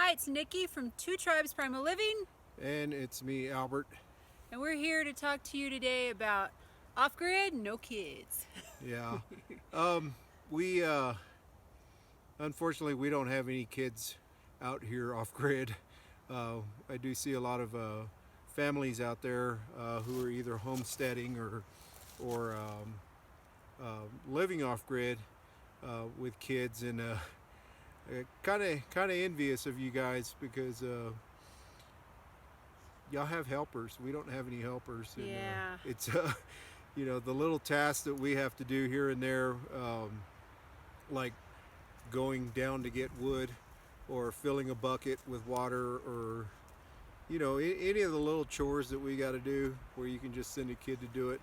Hi, it's Nikki from Two Tribes Primal Living. And it's me, Albert. And we're here to talk to you today about off-grid, no kids. Yeah. We unfortunately we don't have any kids out here off grid. I do see a lot of families out there who are either homesteading or living off grid with kids, and kind of envious of you guys because y'all have helpers. We don't have any helpers. And, Yeah. it's the little tasks that we have to do here and there, like going down to get wood, or filling a bucket with water, or any of the little chores that we got to do, where you can just send a kid to do it.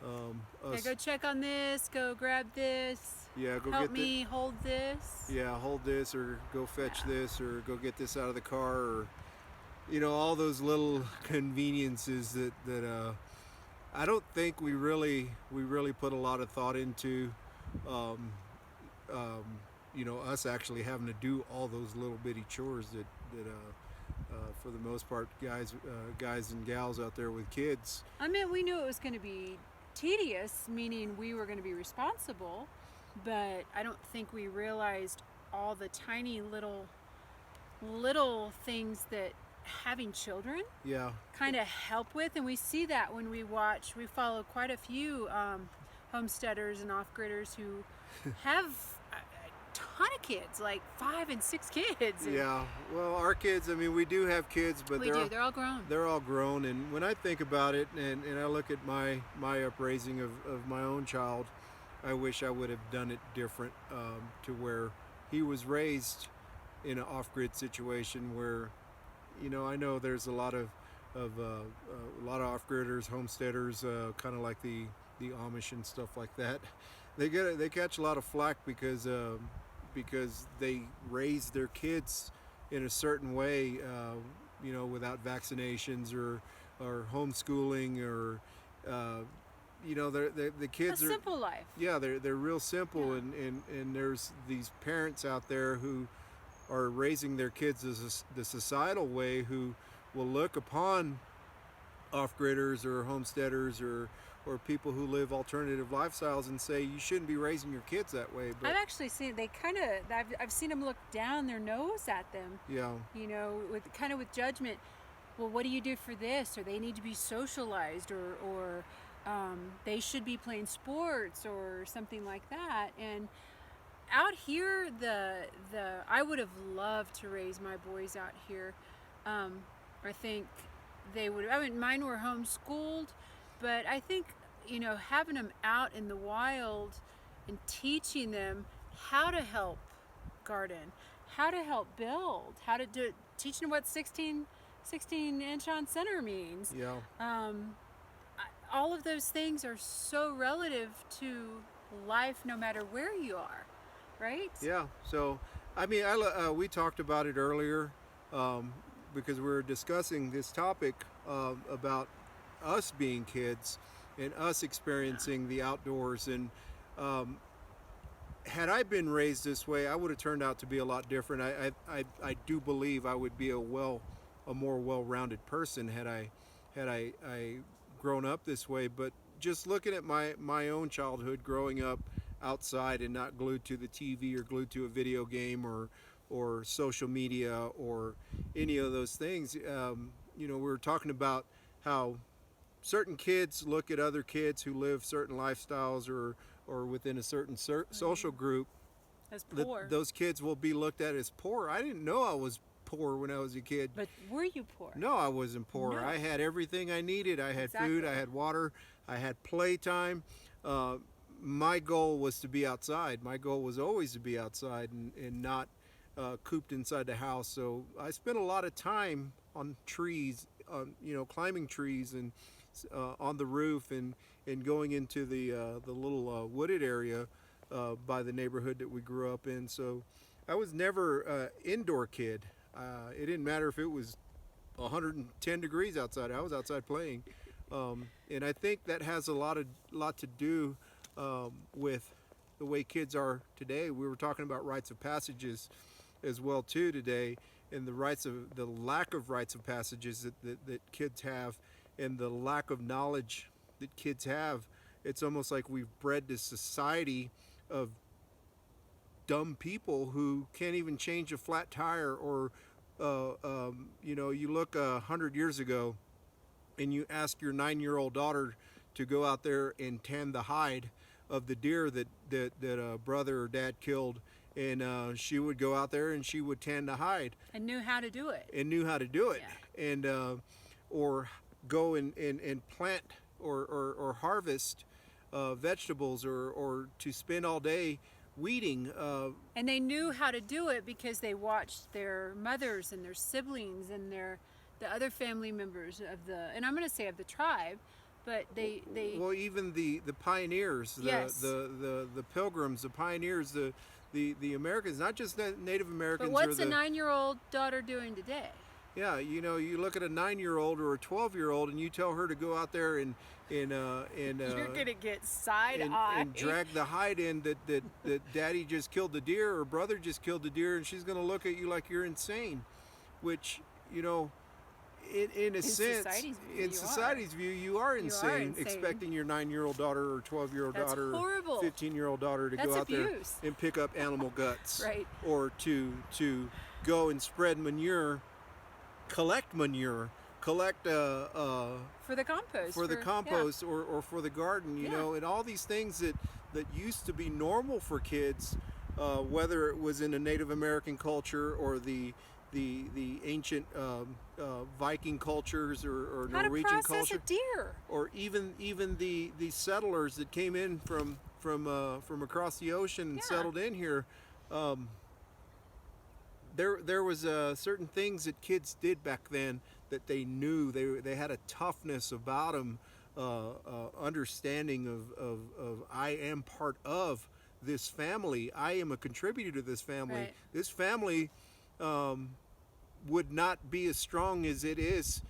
Yeah, go check on this, go grab this, Yeah, go help get me hold this. Yeah, hold this, or go fetch this, or go get this out of the car, or all those little conveniences that I don't think we really put a lot of thought into. Um, us actually having to do all those little bitty chores that for the most part, guys and gals out there with kids. I mean, we knew it was going to be tedious, meaning we were going to be responsible, but I don't think we realized all the tiny little things that having children Yeah. kind of help with. And we see that when we follow quite a few homesteaders and off-gridders who have a ton of kids, like 5 and 6 kids. Yeah, well, our kids, I mean, we do have kids, but They're all grown. They're all grown, and when I think about it, and I look at my upraising of my own child, I wish I would have done it different, to where he was raised in an off-grid situation where, I know there's a lot of off-gridders, homesteaders, kind of like the Amish and stuff like that. They catch a lot of flack because they raise their kids in a certain way, without vaccinations or homeschooling, or the kids a simple life. Yeah, they're real simple, Yeah. and there's these parents out there who are raising their kids the societal way, who will look upon off-gridders or homesteaders or people who live alternative lifestyles and say you shouldn't be raising your kids that way. But I've actually seen I've seen them look down their nose at them. Yeah. With judgment. Well, what do you do for this? Or they need to be socialized, or they should be playing sports or something like that. And out here, I would have loved to raise my boys out here. I think they would. I mean, mine were homeschooled, but I think having them out in the wild and teaching them how to help garden, how to help build, how to do it, teaching them what 16 inch on center means. Yeah. All of those things are so relative to life, no matter where you are, right? Yeah. So, I mean, we talked about it earlier, because we were discussing this topic about us being kids and us experiencing the outdoors. And had I been raised this way, I would have turned out to be a lot different. I do believe I would be a more well-rounded person had I grown up this way. But just looking at my own childhood, growing up outside and not glued to the TV or glued to a video game or social media or any of those things, we were talking about how certain kids look at other kids who live certain lifestyles or within a certain social group As poor. those kids will be looked at as poor. I didn't know I was poor when I was a kid. But were you poor? No, I wasn't poor. No. I had everything I needed. I had Exactly. food, I had water, I had playtime. My goal was to be outside. My goal was always to be outside and not cooped inside the house. So I spent a lot of time on trees, climbing trees, and on the roof, and going into the little wooded area by the neighborhood that we grew up in. So I was never an indoor kid. It didn't matter if it was 110 degrees outside. I was outside playing, and I think that has a lot to do with the way kids are today. We were talking about rites of passages as well too today, and the lack of rites of passages that kids have, and the lack of knowledge that kids have. It's almost like we've bred this society of dumb people who can't even change a flat tire. Or you look 100 years ago and you ask your 9-year-old daughter to go out there and tan the hide of the deer that brother or dad killed, and she would go out there and she would tan the hide And knew how to do it. Yeah. And or go and plant or harvest vegetables, or to spend all day weeding. And they knew how to do it because they watched their mothers and their siblings and the other family members of and I'm going to say of the tribe, but they well, even the pioneers, yes. the pilgrims, the pioneers, the Americans, not just Native Americans. But what's a 9-year-old daughter doing today? Yeah, you look at a 9-year-old or a 12-year-old and you tell her to go out there and you're gonna get side-eye and drag the hide in that daddy just killed the deer or brother just killed the deer, and she's gonna look at you like you're insane, which in a sense, in society's view, you are insane, expecting your 9-year-old daughter or 12-year-old daughter horrible. or 15-year-old daughter to go out abuse. there and pick up animal guts, right? Or to go and spread manure, collect manure, collect for the compost, yeah. or for the garden, you know, and all these things that used to be normal for kids, whether it was in a Native American culture or the ancient Viking cultures or how Norwegian to process culture, a deer, or even the settlers that came in from across the ocean and settled in here. There was certain things that kids did back then that they knew. They had a toughness about them, understanding of I am part of this family. I am a contributor to this family. Right. This family would not be as strong as it is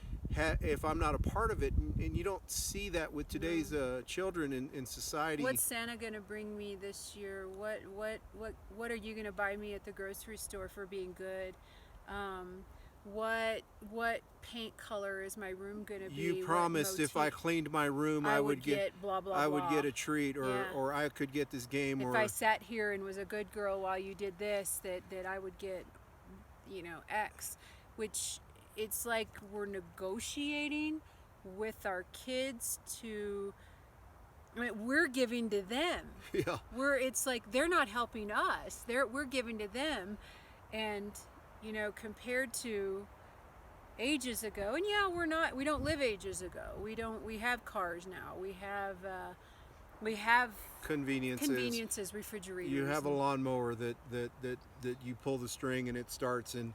if I'm not a part of it. And you don't see that with today's children in society. What's Santa gonna bring me this year? What are you gonna buy me at the grocery store for being good? What paint color is my room gonna be? You promised if I cleaned my room, I would get blah blah. I blah. would get a treat, or I could get this game. If or I sat here and was a good girl while you did this, that I would get, X, which it's like we're negotiating with our kids we're giving to them. Yeah. It's like they're not helping us. We're giving to them, and compared to ages ago, and we don't live ages ago. We have cars now. We have conveniences, refrigerators. You have a lawnmower that you pull the string and it starts, and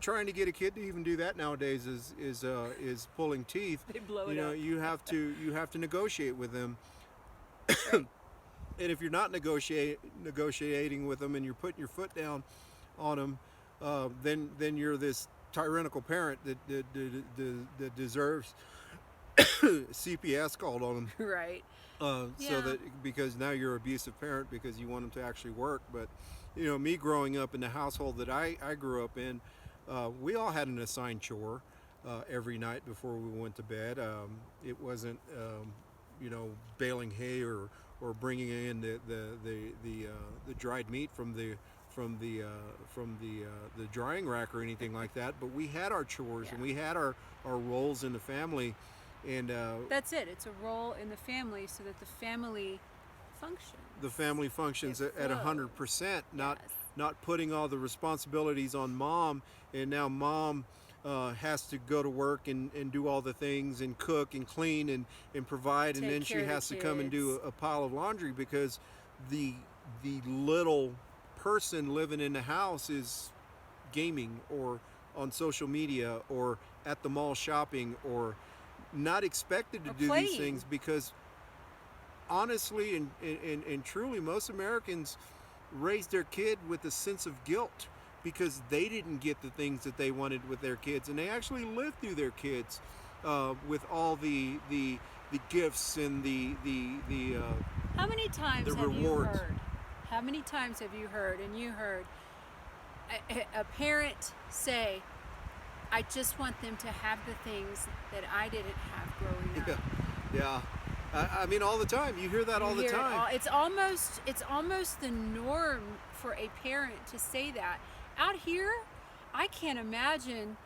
trying to get a kid to even do that nowadays is pulling teeth. They blow it up. You have to negotiate with them. Right. And if you're not negotiating with them and you're putting your foot down on them, then you're this tyrannical parent that deserves CPS called on them. Right. So that because now you're an abusive parent because you want them to actually work. But me growing up in the household that I grew up in, we all had an assigned chore every night before we went to bed. It wasn't baling hay or bringing in the dried meat from the drying rack or anything like that. But we had our chores and we had our roles in the family. And that's it. It's a role in the family so that the family functions. The family functions at 100%, not putting all the responsibilities on mom, and now mom has to go to work and do all the things and cook and clean and provide, and then she has to come and do a pile of laundry because the little person living in the house is gaming or on social media or at the mall shopping or not expected to do these things, because honestly and truly most Americans raise their kid with a sense of guilt because they didn't get the things that they wanted with their kids, and they actually lived through their kids with all the gifts and the how many times the have rewards. you heard? How many times have you heard? And you heard, a parent say, I just want them to have the things that I didn't have growing Yeah, up. yeah. I mean, all the time. You hear that all You the hear it time. all. It's almost the norm for a parent to say that. Out here, I can't imagine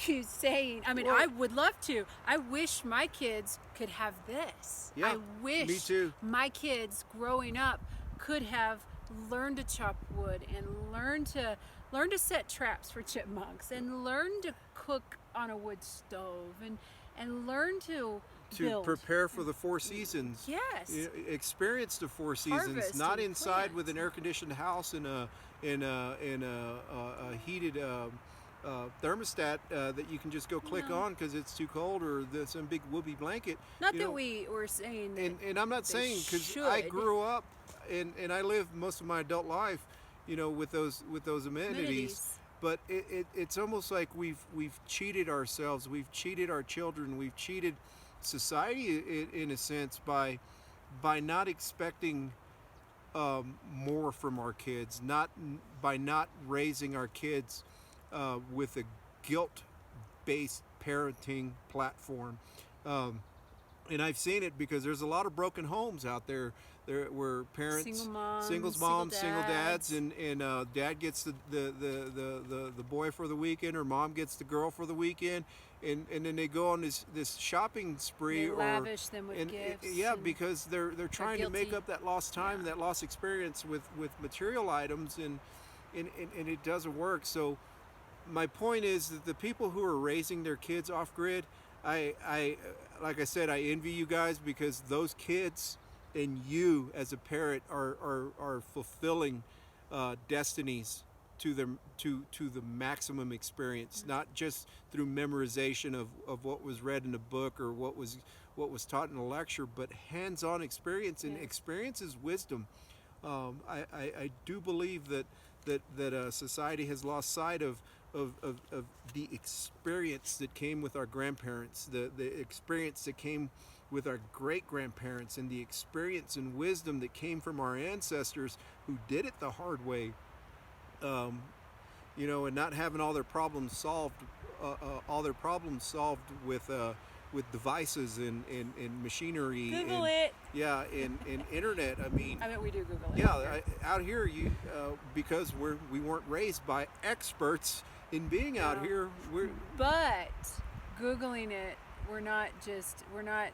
you saying, I mean, Well, I would love to. I wish my kids could have this. yeah, I me wish too. my kids growing up could have learned to chop wood and learn to set traps for chipmunks and learn to cook on a wood stove and learn to To build. prepare for the four seasons. Yes. Experience the four seasons, Harvest not and inside with plant. an air conditioned house and a heated thermostat that you can just go click No. on because it's too cold, or some big whoopee blanket. Not You that know, we were saying that and I'm not they saying, because I should. grew up and I lived most of my adult life, with those amenities. Amenities. But it's almost like we've cheated ourselves, we've cheated our children, we've cheated society in a sense by not expecting more from our kids, not by not raising our kids with a guilt-based parenting platform. Um, and I've seen it because there's a lot of broken homes out there where Single parents, moms, singles, single moms, single dads, dads. and dad gets the boy for the weekend, or mom gets the girl for the weekend, and then they go on this shopping spree, They or lavish them with gifts. yeah, And because they're trying to make guilty. up that lost time, Yeah. that lost experience with material items, and it doesn't work. So my point is that the people who are raising their kids off grid, I like I said, I envy you guys, because those kids and you as a parent are fulfilling destinies to them, to the maximum experience, not just through memorization of what was read in a book, or what was taught in a lecture, but hands-on experience, and Yes. experience is wisdom. I do believe that society has lost sight of the experience that came with our grandparents, the experience that came with our great grandparents, and the experience and wisdom that came from our ancestors who did it the hard way, um, and not having all their problems solved with devices and machinery, Google and it. yeah, and internet. I mean, I bet we do Google it. yeah, out here, because we weren't raised by experts in being out No. here. But Googling it, we're not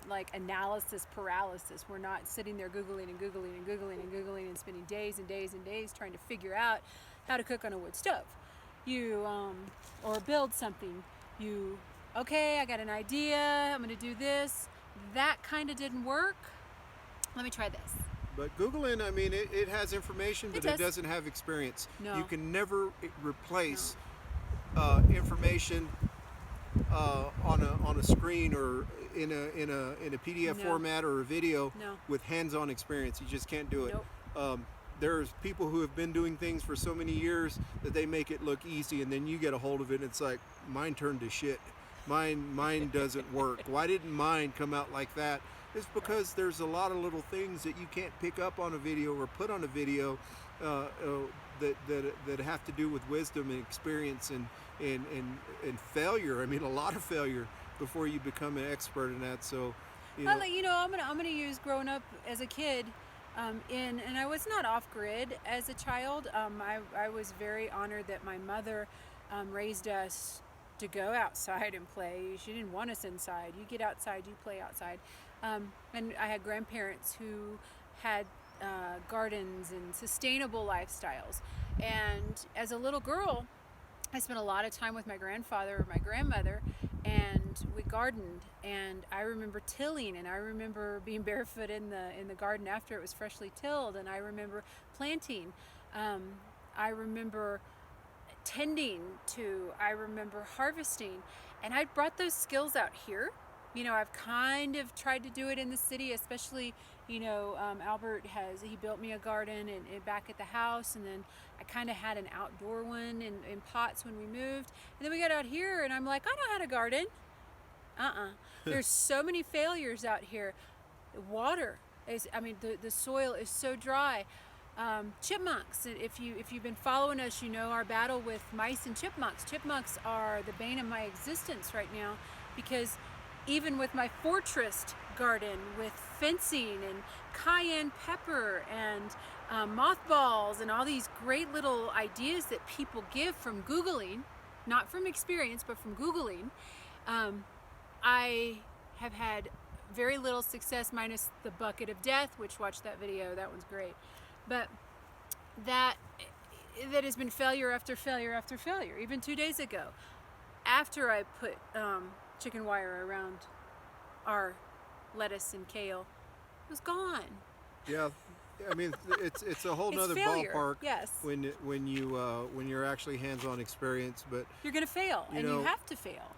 like analysis paralysis. We're not sitting there Googling and Googling and Googling and Googling and spending days and days and days trying to figure out how to cook on a wood stove. Or build something. Okay, I got an idea, I'm gonna do this. That kind of didn't work. Let me try this. But Googling, I mean, it has information, but it does. doesn't have experience. No. You can never replace information on a screen, or in a PDF No. format, or a video, No. with hands-on experience. You just can't do it. Nope. There's people who have been doing things for so many years that they make it look easy, and then you get a hold of it, and it's like, mine turned to shit. Mine doesn't work. Why didn't mine come out like that? It's because there's a lot of little things that you can't pick up on a video, or put on a video, that have to do with wisdom and experience, and failure. I mean, a lot of failure before you become an expert in that. So, I'm gonna use growing up as a kid, and I was not off grid as a child. I was very honored that my mother raised us to go outside and play. She didn't want us inside. You get outside, you play outside. And I had grandparents who had gardens and sustainable lifestyles. And as a little girl, I spent a lot of time with my grandfather or my grandmother, and we gardened. And I remember tilling, and I remember being barefoot in the garden after it was freshly tilled, and I remember planting. I remember tending to. I remember harvesting, and I brought those skills out here. I've kind of tried to do it in the city, especially, Albert he built me a garden and back at the house, and then I kind of had an outdoor one in pots when we moved. And then we got out here, and I'm like, I know how to garden. There's so many failures out here. Water the soil is so dry. Chipmunks. If you've been following us, you know our battle with mice and chipmunks. Chipmunks are the bane of my existence right now, because even with my fortress garden with fencing and cayenne pepper and mothballs and all these great little ideas that people give from Googling, not from experience, but from Googling, I have had very little success, minus the bucket of death, which, watch that video, that one's great. But that has been failure after failure after failure. Even 2 days ago, after I put chicken wire around our lettuce and kale, it was gone. Yeah, I mean it's a whole It's nother failure, ballpark. yes. When you're actually hands-on experience, but You're gonna fail, you and know, you have to fail.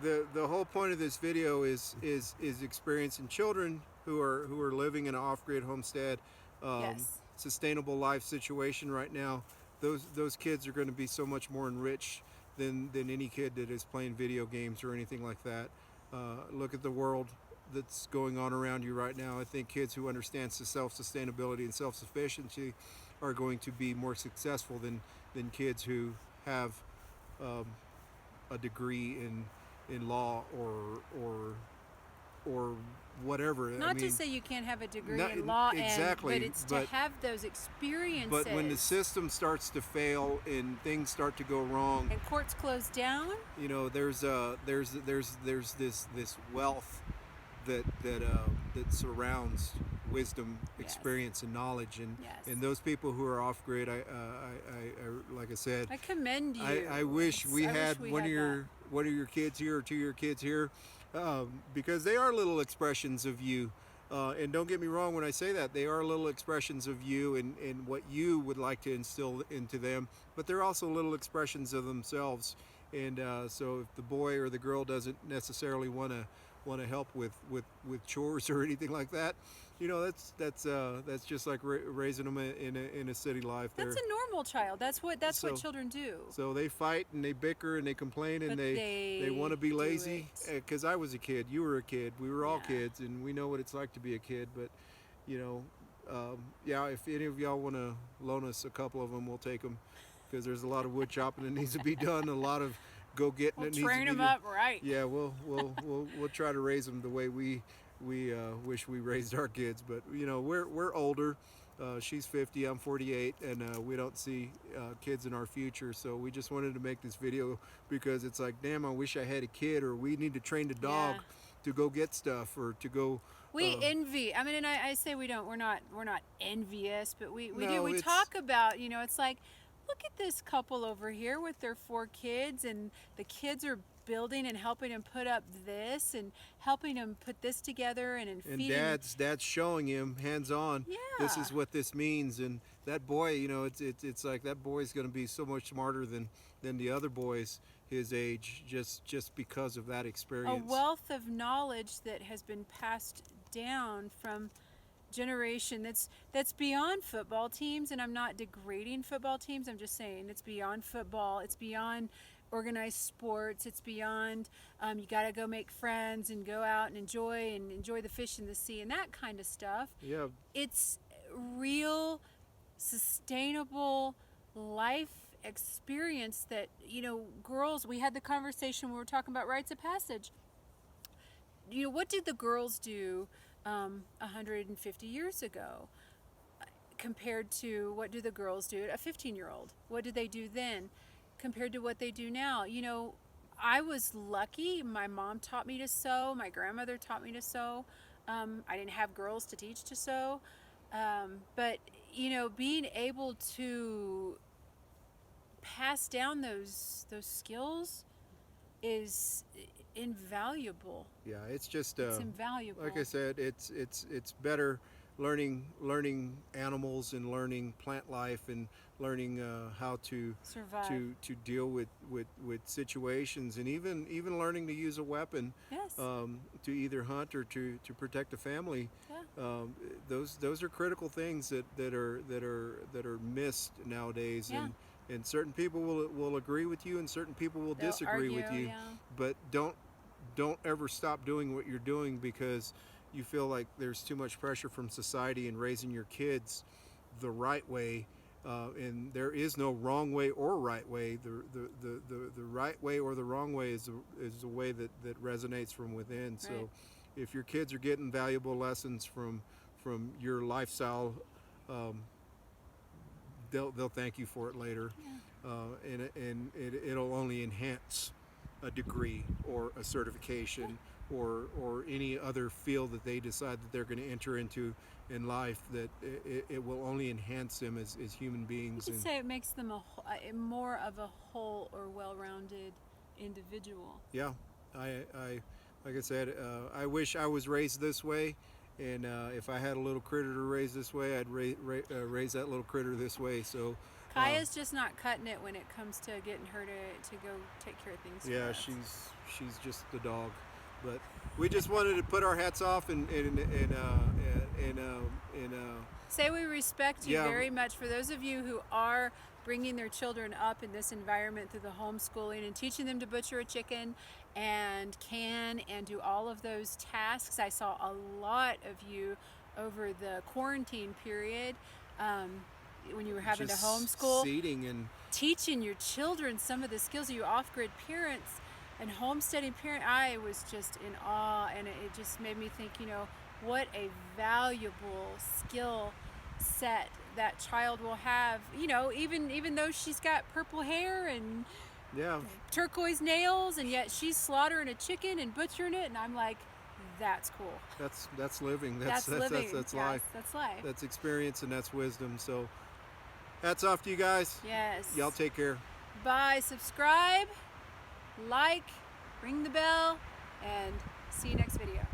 the whole point of this video is experiencing children who are living in an off-grid homestead, Yes. sustainable life situation right now. Those kids are going to be so much more enriched than any kid that is playing video games or anything like that. Look at the world that's going on around you right now. I think kids who understand self-sustainability and self-sufficiency are going to be more successful than kids who have a degree in law or whatever. Not I mean, to say you can't have a degree not- in law, exactly, but it's to have those experiences. but when the system starts to fail and things start to go wrong, and courts close down, you know, there's this wealth that surrounds wisdom, Yes. experience, and knowledge, and Yes. and those people who are off grid, I like I said, I commend you. I wish we I had wish we one had of your kids here or two of your kids here, because they are little expressions of you. And don't get me wrong when I say that, they are little expressions of you and what you would like to instill into them, but they're also little expressions of themselves. And so if the boy or the girl doesn't necessarily want to help with chores or anything like that, you know, that's just like raising them in a city life. That's a normal child. That's what So- children do. So they fight and they bicker and they complain and But they want to be do lazy. it. Because I was a kid, you were a kid, we were all Yeah. kids, and we know what it's like to be a kid. But you know, yeah, if any of y'all want to loan us a couple of them, we'll take them, because there's a lot of wood chopping that needs to be done, a lot of go getting We'll that needs to train be them done. up right. Yeah, we'll try to raise them the way we wish we raised our kids. But you know, we're older. She's 50, I'm 48, and we don't see kids in our future. So we just wanted to make this video because it's like, damn, I wish I had a kid, or we need to train the dog Yeah. to go get stuff or to go. We envy. I mean, and I say we don't. We're not envious, but we No, do. We it's- talk about. You know, it's like, look at this couple over here with their 4 kids, and the kids are building and helping them put up this and helping them put this together and And feeding. dad's showing him hands on. This Yeah. is what this means, and that boy, you know, it's like that boy's going to be so much smarter than the other boys his age, just because of that A experience. wealth of knowledge that has been passed down from generation that's beyond football teams. And I'm not degrading football teams, I'm just saying it's beyond football, it's beyond organized sports, it's beyond you got to go make friends and go out and enjoy the fish in the sea and that kind of stuff. Yeah, It's real sustainable life experience that, you know, girls, we had the conversation when we were talking about rites of passage. You know, what did the girls do 150 years ago compared to what do the girls do? A 15-year-old, what did they do then compared to what they do now? You know, I was lucky. My mom taught me to sew. My grandmother taught me to sew. I didn't have girls to teach to sew. But, you know, being able to pass down those skills is invaluable. yeah, it's just It's invaluable. like I said, it's better learning animals and learning plant life and learning how to Survive. to deal with situations, and even learning to use a weapon Yes. to either hunt or to protect a family. Yeah. Those are critical things that are missed nowadays. Yeah. And certain people will agree with you and certain people will They'll disagree with argue, you. yeah. But don't ever stop doing what you're doing because you feel like there's too much pressure from society in raising your kids. the right way. And there is no wrong way or right way. The right way or the wrong way is the way that resonates from within. Right. So if your kids are getting valuable lessons from your lifestyle, they'll thank you for it later. And it'll only enhance a degree or a certification or any other field that they decide that they're going to enter into in life, that it will only enhance them as human beings. You could say it makes them more of a whole or well-rounded individual. Yeah, I like I said, I wish I was raised this way, and if I had a little critter to raise this way, I'd raise that little critter this way. So Kaya's just not cutting it when it comes to getting her to go take care of things. yeah, for us. she's just the dog. But we just wanted to put our hats off and Say we respect you Yeah. very much. For those of you who are bringing their children up in this environment through the homeschooling and teaching them to butcher a chicken and can and do all of those tasks. I saw a lot of you over the quarantine period when you were having to just homeschool, seeding and teaching your children some of the skills. You off-grid parents and homesteading parent, I was just in awe, and it just made me think, what a valuable skill set that child will have, even though she's got purple hair and yeah, turquoise nails, and yet she's slaughtering a chicken and butchering it, and I'm like, that's cool. that's living. That's living. That's Yes, life. That's life. That's experience, and that's wisdom. So hats off to you guys. Yes. Y'all take care. Bye. Subscribe, like, ring the bell, and see you next video.